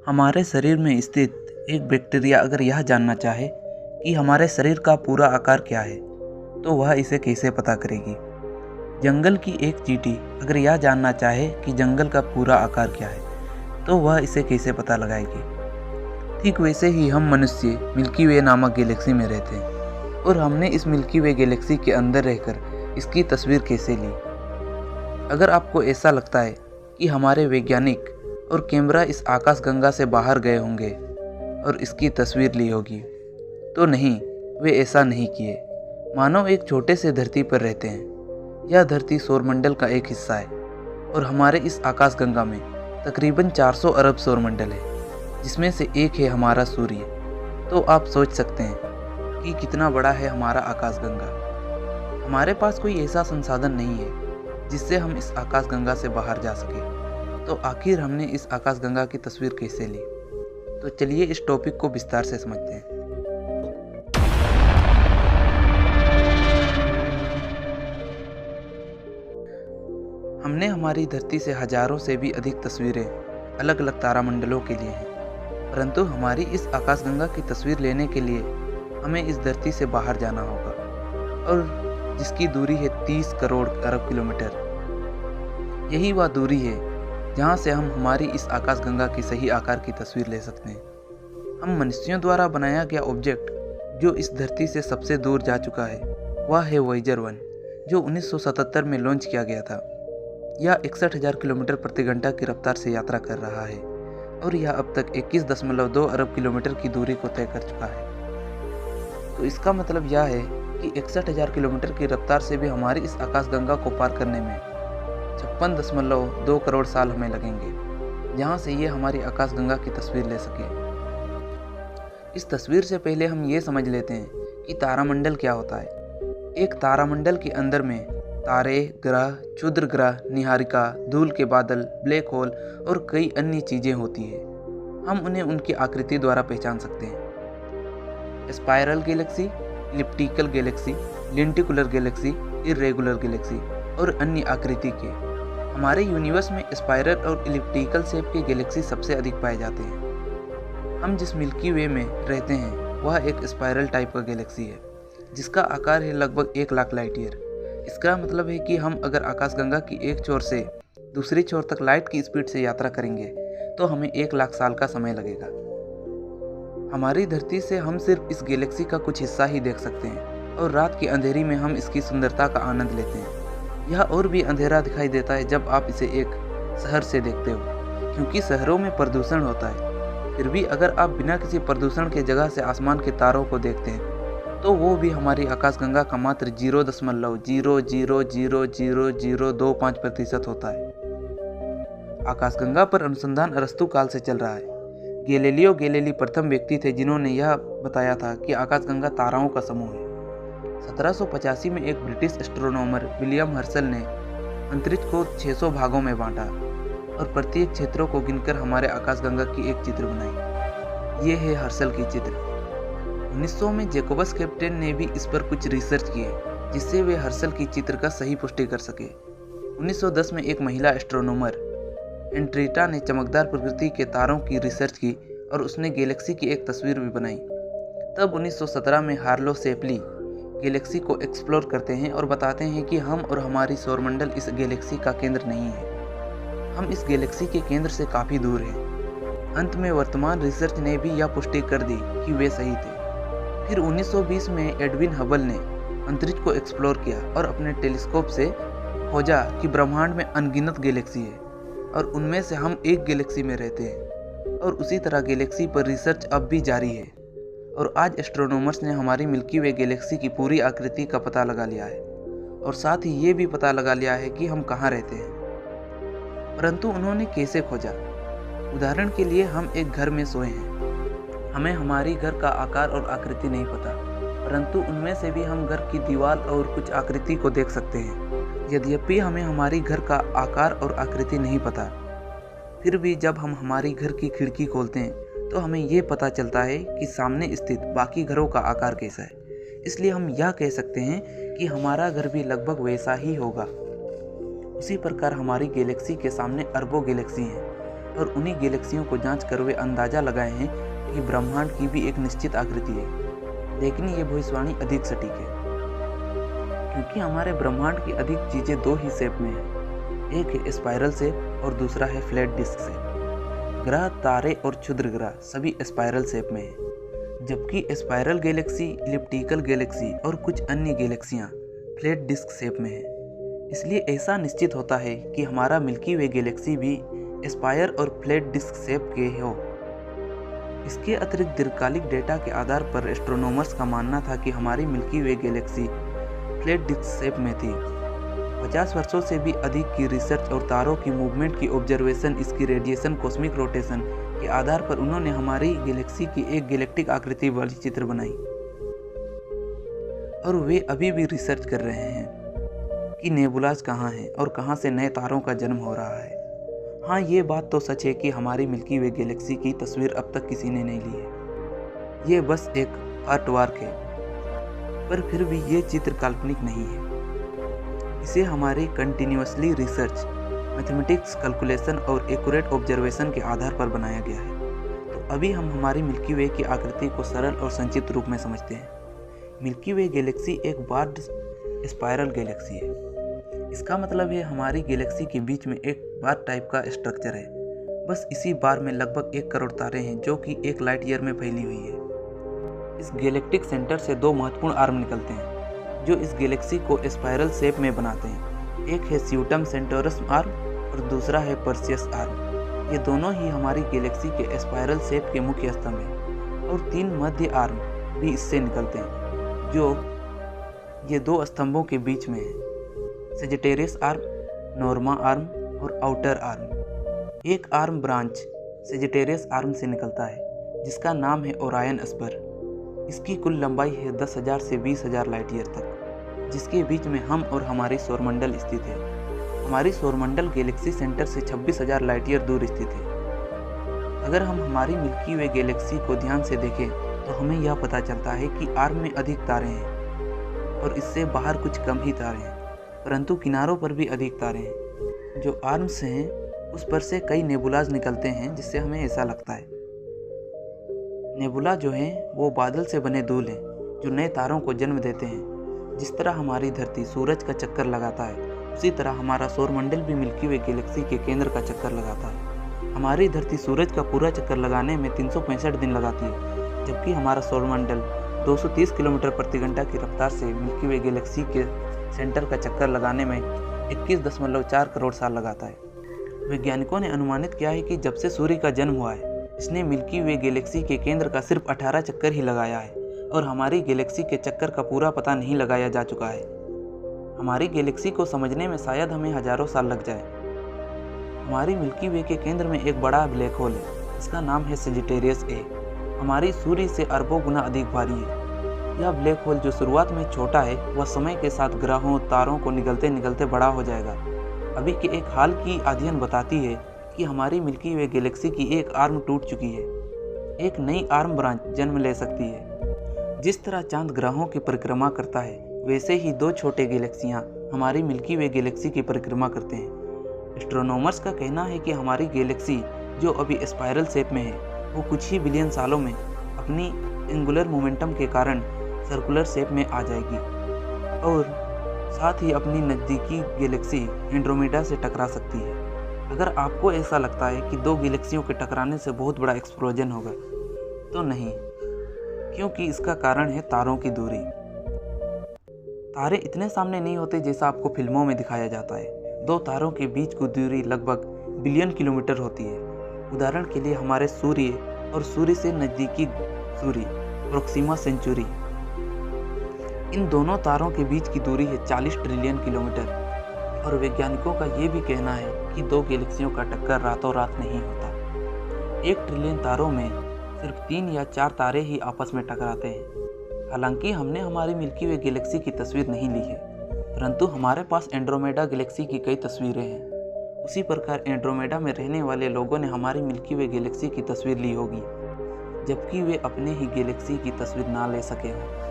हमारे शरीर में स्थित एक बैक्टीरिया अगर यह जानना चाहे कि हमारे शरीर का पूरा आकार क्या है, तो वह इसे कैसे पता करेगी। जंगल की एक चींटी अगर यह जानना चाहे कि जंगल का पूरा आकार क्या है, तो वह इसे कैसे पता लगाएगी। ठीक वैसे ही हम मनुष्य मिल्की वे नामक गैलेक्सी में रहते हैं और हमने इस मिल्की वे गैलेक्सी के अंदर रहकर इसकी तस्वीर कैसे ली। अगर आपको ऐसा लगता है कि हमारे वैज्ञानिक और कैमरा इस आकाशगंगा से बाहर गए होंगे और इसकी तस्वीर ली होगी, तो नहीं, वे ऐसा नहीं किए। मानव एक छोटे से धरती पर रहते हैं। यह धरती सौरमंडल का एक हिस्सा है और हमारे इस आकाशगंगा में तकरीबन 400 अरब सौरमंडल है, जिसमें से एक है हमारा सूर्य। तो आप सोच सकते हैं कि कितना बड़ा है हमारा आकाशगंगा। हमारे पास कोई ऐसा संसाधन नहीं है जिससे हम इस आकाशगंगा से बाहर जा सके। तो आखिर हमने इस आकाशगंगा की तस्वीर कैसे ली? तो चलिए इस टॉपिक को विस्तार से समझते हैं। हमने हमारी धरती से हजारों से भी अधिक तस्वीरें अलग अलग तारामंडलों के लिए हैं, परंतु हमारी इस आकाशगंगा की तस्वीर लेने के लिए हमें इस धरती से बाहर जाना होगा, और जिसकी दूरी है 30 करोड़ अरब किलोमीटर। यही वह दूरी है जहाँ से हम हमारी इस आकाशगंगा की सही आकार की तस्वीर ले सकते हैं। हम मनुष्यों द्वारा बनाया गया ऑब्जेक्ट जो इस धरती से सबसे दूर जा चुका है, वह है वॉयेजर 1, जो 1977 में लॉन्च किया गया था। यह 61,000 किलोमीटर प्रति घंटा की रफ्तार से यात्रा कर रहा है और यह अब तक 21.2 अरब किलोमीटर की दूरी को तय कर चुका है। तो इसका मतलब यह है कि 61,000 किलोमीटर की रफ्तार से भी हमारी इस आकाशगंगा को पार करने में 56.2 करोड़ साल हमें लगेंगे, जहाँ से ये हमारी आकाशगंगा की तस्वीर ले सके। इस तस्वीर से पहले हम ये समझ लेते हैं कि तारामंडल क्या होता है। एक तारामंडल के अंदर में तारे, ग्रह, क्षुद्र ग्रह, निहारिका, धूल के बादल, ब्लैक होल और कई अन्य चीज़ें होती हैं। हम उन्हें उनकी आकृति द्वारा पहचान सकते हैं। Spiral Galaxy, elliptical Galaxy, lenticular Galaxy, irregular Galaxy और अन्य आकृति के। हमारे यूनिवर्स में स्पाइरल और इलिप्टिकल शेप के गैलेक्सी सबसे अधिक पाए जाते हैं। हम जिस मिल्की वे में रहते हैं वह एक स्पाइरल टाइप का गैलेक्सी है, जिसका आकार है लगभग 1 लाख लाइट ईयर। इसका मतलब है कि हम अगर आकाशगंगा की एक छोर से दूसरी छोर तक लाइट की स्पीड से यात्रा करेंगे तो हमें 1 लाख साल का समय लगेगा। हमारी धरती से हम सिर्फ इस गैलेक्सी का कुछ हिस्सा ही देख सकते हैं और रात की अंधेरी में हम इसकी सुंदरता का आनंद लेते हैं। यह और भी अंधेरा दिखाई देता है जब आप इसे एक शहर से देखते हो, क्योंकि शहरों में प्रदूषण होता है। फिर भी अगर आप बिना किसी प्रदूषण के जगह से आसमान के तारों को देखते हैं तो वो भी हमारी आकाशगंगा का मात्र 0.0000025% होता है। आकाशगंगा पर अनुसंधान अरस्तु काल से चल रहा है। गैलीलियो गैलीली प्रथम व्यक्ति थे जिन्होंने यह बताया था कि आकाशगंगा ताराओं का समूह है। 1785 में एक ब्रिटिश एस्ट्रोनॉमर विलियम हर्शल ने अंतरिक्ष को 600 भागों में बांटा और प्रत्येक क्षेत्रों को गिनकर हमारे आकाशगंगा की एक चित्र बनाई। ये है हर्शल की चित्र। 1900 में जैकोबस कैप्टन ने भी इस पर कुछ रिसर्च किए, जिससे वे हर्शल की चित्र का सही पुष्टि कर सके। 1910 में एक महिला एस्ट्रोनॉमर एंट्रीटा ने चमकदार प्रकृति के तारों की रिसर्च की और उसने गैलेक्सी की एक तस्वीर भी बनाई। तब 1917 में हार्लो शेपली गैलेक्सी को एक्सप्लोर करते हैं और बताते हैं कि हम और हमारी सौरमंडल इस गैलेक्सी का केंद्र नहीं है। हम इस गैलेक्सी के केंद्र से काफ़ी दूर हैं। अंत में वर्तमान रिसर्च ने भी यह पुष्टि कर दी कि वे सही थे। फिर 1920 में एडविन हबल ने अंतरिक्ष को एक्सप्लोर किया और अपने टेलीस्कोप से खोजा कि ब्रह्मांड में अनगिनत गैलेक्सी है और उनमें से हम एक गैलेक्सी में रहते हैं, और उसी तरह गैलेक्सी पर रिसर्च अब भी जारी है। और आज एस्ट्रोनॉमर्स ने हमारी मिल्की वे गैलेक्सी की पूरी आकृति का पता लगा लिया है और साथ ही ये भी पता लगा लिया है कि हम कहाँ रहते हैं। परंतु उन्होंने कैसे खोजा? उदाहरण के लिए हम एक घर में सोए हैं। हमें हमारी घर का आकार और आकृति नहीं पता, परंतु उनमें से भी हम घर की दीवार और कुछ आकृति को देख सकते हैं। यद्यपि हमें हमारी घर का आकार और आकृति नहीं पता, फिर भी जब हम हमारी घर की खिड़की खोलते हैं तो हमें ये पता चलता है कि सामने स्थित बाकी घरों का आकार कैसा है। इसलिए हम यह कह सकते हैं कि हमारा घर भी लगभग वैसा ही होगा। उसी प्रकार हमारी गैलेक्सी के सामने अरबों गैलेक्सी हैं और उन्हीं गैलेक्सियों को जांच कर वे अंदाज़ा लगाए हैं कि ब्रह्मांड की भी एक निश्चित आकृति है। लेकिन ये भविष्यवाणी अधिक सटीक है, क्योंकि हमारे ब्रह्मांड की अधिक चीज़ें दो ही शेप में हैं। एक है स्पाइरल शेप और दूसरा है फ्लैट डिस्क शेप। ग्रह, तारे और क्षुद्र ग्रह सभी स्पाइरल शेप में हैं, जबकि स्पाइरल गैलेक्सी, इलिप्टिकल गैलेक्सी और कुछ अन्य गैलेक्सियाँ फ्लैट डिस्क शेप में हैं। इसलिए ऐसा निश्चित होता है कि हमारा मिल्की वे गैलेक्सी भी स्पायर और फ्लैट डिस्क शेप के हो। इसके अतिरिक्त दीर्घकालिक डेटा के आधार पर एस्ट्रोनॉमर्स का मानना था कि हमारी मिल्की वे गैलेक्सी फ्लैट डिस्क शेप में थी। 50 वर्षों से भी अधिक की रिसर्च और तारों की मूवमेंट की ऑब्जर्वेशन, इसकी रेडिएशन, कॉस्मिक रोटेशन के आधार पर उन्होंने हमारी गैलेक्सी की एक गैलेक्टिक आकृति वाली चित्र बनाई। और वे अभी भी रिसर्च कर रहे हैं कि नेबुलाज कहाँ हैं और कहाँ से नए तारों का जन्म हो रहा है। हाँ, ये बात तो सच है कि हमारी मिल्की वे गैलेक्सी की तस्वीर अब तक किसी ने नहीं ली है। ये बस एक आर्टवर्क है, पर फिर भी ये चित्र काल्पनिक नहीं है। इसे हमारी कंटिन्यूअसली रिसर्च, मैथमेटिक्स, कैलकुलेशन और एक्यूरेट ऑब्जर्वेशन के आधार पर बनाया गया है। तो अभी हम हमारी मिल्की वे की आकृति को सरल और संक्षिप्त रूप में समझते हैं। मिल्की वे गैलेक्सी एक बार्ड स्पाइरल गैलेक्सी है। इसका मतलब है हमारी गैलेक्सी के बीच में एक बार टाइप का स्ट्रक्चर है। बस इसी बार में लगभग 1 करोड़ तारे हैं, जो कि 1 लाइट ईयर में फैली हुई है। इस गैलेक्टिक सेंटर से 2 महत्वपूर्ण आर्म निकलते हैं, जो इस गैलेक्सी को स्पाइरल शेप में बनाते हैं। एक है स्यूटम सेंटोरस आर्म और दूसरा है परसियस आर्म। ये दोनों ही हमारी गैलेक्सी के स्पाइरल शेप के मुख्य स्तंभ हैं, और 3 मध्य आर्म भी इससे निकलते हैं, जो ये 2 स्तंभों के बीच में है। सेजिटेरियस आर्म, नॉर्मा आर्म और आउटर आर्म। एक आर्म ब्रांच सेजिटेरियस आर्म से निकलता है, जिसका नाम है ओरायन स्पर। इसकी कुल लंबाई है 10,000 से 20,000 लाइट ईयर तक, जिसके बीच में हम और हमारी सौरमंडल स्थित है। हमारी सौरमंडल गैलेक्सी सेंटर से 26,000 लाइट ईयर दूर स्थित है। अगर हम हमारी मिल्की वे गैलेक्सी को ध्यान से देखें तो हमें यह पता चलता है कि आर्म में अधिक तारे हैं और इससे बाहर कुछ कम ही तारे हैं, परंतु किनारों पर भी अधिक तारे हैं। जो आर्म्स हैं उस पर से कई नेबुलाज निकलते हैं, जिससे हमें ऐसा लगता है। नेबुला जो हैं वो बादल से बने धूल हैं, जो नए तारों को जन्म देते हैं। जिस तरह हमारी धरती सूरज का चक्कर लगाता है, उसी तरह हमारा सौरमंडल भी मिल्की वे गैलेक्सी के केंद्र का चक्कर लगाता है। हमारी धरती सूरज का पूरा चक्कर लगाने में 365 दिन लगाती है, जबकि हमारा सौरमंडल 230 किलोमीटर प्रति घंटा की रफ्तार से मिल्की वे गैलेक्सी के सेंटर का चक्कर लगाने में 21.4 करोड़ साल लगाता है। वैज्ञानिकों ने अनुमानित किया है कि जब से सूर्य का जन्म हुआ है, इसने मिल्की वे गैलेक्सी के केंद्र का सिर्फ 18 चक्कर ही लगाया है, और हमारी गैलेक्सी के चक्कर का पूरा पता नहीं लगाया जा चुका है। हमारी गैलेक्सी को समझने में शायद हमें हजारों साल लग जाए। हमारी मिल्की वे के केंद्र में एक बड़ा ब्लैक होल है, इसका नाम है सेजिटेरियस ए। हमारी सूर्य से अरबों गुना अधिक भारी है। यह ब्लैक होल जो शुरुआत में छोटा है, वह समय के साथ ग्रहों, तारों को निगलते निगलते बड़ा हो जाएगा। अभी के एक हाल की अध्ययन बताती है कि हमारी मिल्की वे गैलेक्सी की एक आर्म टूट चुकी है। एक नई आर्म ब्रांच जन्म ले सकती है। जिस तरह चांद ग्रहों की परिक्रमा करता है, वैसे ही 2 छोटे गैलेक्सियां हमारी मिल्की वे गैलेक्सी की परिक्रमा करते हैं। एस्ट्रोनॉमर्स का कहना है कि हमारी गैलेक्सी, जो अभी स्पाइरल शेप में है, वो कुछ ही बिलियन सालों में अपनी एंगुलर मोमेंटम के कारण सर्कुलर शेप में आ जाएगी, और साथ ही अपनी नज़दीकी गैलेक्सी एंड्रोमेडा से टकरा सकती है। अगर आपको ऐसा लगता है कि 2 गैलेक्सियों के टकराने से बहुत बड़ा एक्सप्लोजन होगा, तो नहीं, क्योंकि इसका कारण है तारों की दूरी। तारे इतने सामने नहीं होते जैसा आपको फिल्मों में दिखाया जाता है। 2 तारों के बीच की दूरी लगभग बिलियन किलोमीटर होती है। उदाहरण के लिए हमारे सूर्य और सूर्य से नज़दीकी सूर्य, प्रोक्सिमा सेंचुरी, इन दोनों तारों के बीच की दूरी है 40 ट्रिलियन किलोमीटर। और वैज्ञानिकों का ये भी कहना है कि 2 गैलेक्सियों का टक्कर रातों रात नहीं होता। 1 ट्रिलियन तारों में सिर्फ 3 या 4 तारे ही आपस में टकराते हैं। हालांकि हमने हमारी मिल्की वे गैलेक्सी की तस्वीर नहीं ली है, परंतु हमारे पास एंड्रोमेडा गैलेक्सी की कई तस्वीरें हैं। उसी प्रकार एंड्रोमेडा में रहने वाले लोगों ने हमारी मिल्की वे गैलेक्सी की तस्वीर ली होगी, जबकि वे अपने ही गैलेक्सी की तस्वीर ना ले सके हों।